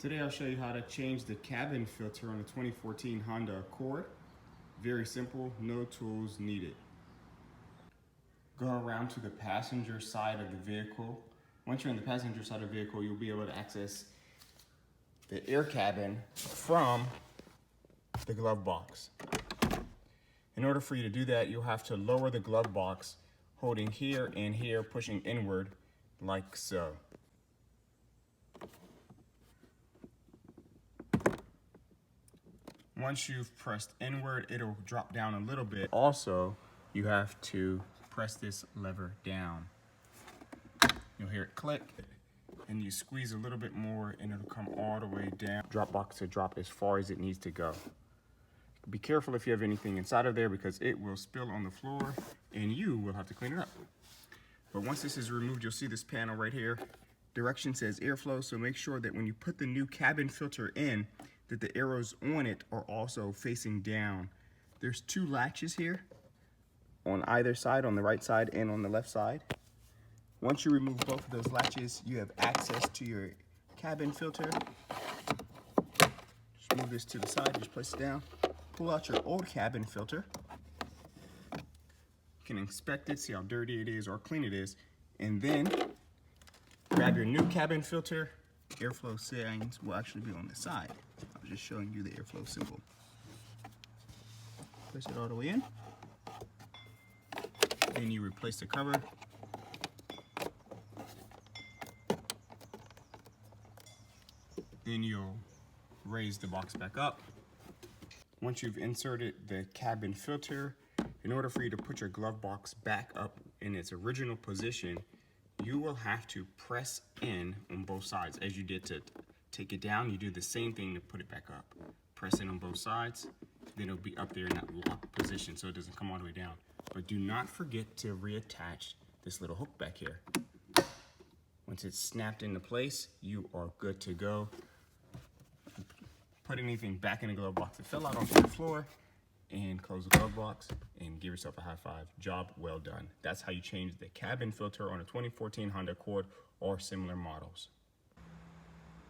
Today I'll show you how to change the cabin filter on the 2014 Honda Accord. Very simple, no tools needed. Go around to the passenger side of the vehicle. Once you're in the passenger side of the vehicle, you'll be able to access the air cabin from the glove box. In order for you to do that, you'll have to lower the glove box, holding here and here, pushing inward like so. Once you've pressed inward, it'll drop down a little bit. Also, you have to press this lever down. You'll hear it click, and you squeeze a little bit more and it'll come all the way down. Drop box to drop as far as it needs to go. Be careful if you have anything inside of there because it will spill on the floor and you will have to clean it up. But once this is removed, you'll see this panel right here. Direction says airflow, so make sure that when you put the new cabin filter in, that the arrows on it are also facing down. There's two latches here on either side, on the right side and on the left side. Once you remove both of those latches, you have access to your cabin filter. Just move this to the side, just place it down. Pull out your old cabin filter. You can inspect it, see how dirty it is or clean it is, and then grab your new cabin filter. Airflow signs will actually be on the side. I was just showing you the airflow symbol. Place it all the way in. Then you replace the cover. Then you'll raise the box back up. Once you've inserted the cabin filter, in order for you to put your glove box back up in its original position, you will have to press in on both sides. As you did to take it down, you do the same thing to put it back up. Press in on both sides, then it'll be up there in that lock position so it doesn't come all the way down. But do not forget to reattach this little hook back here. Once it's snapped into place, you are good to go. Put anything back in the glove box that fell out onto the floor and close the glove box and give yourself a high five. Job well done. That's how you change the cabin filter on a 2014 Honda Accord or similar models.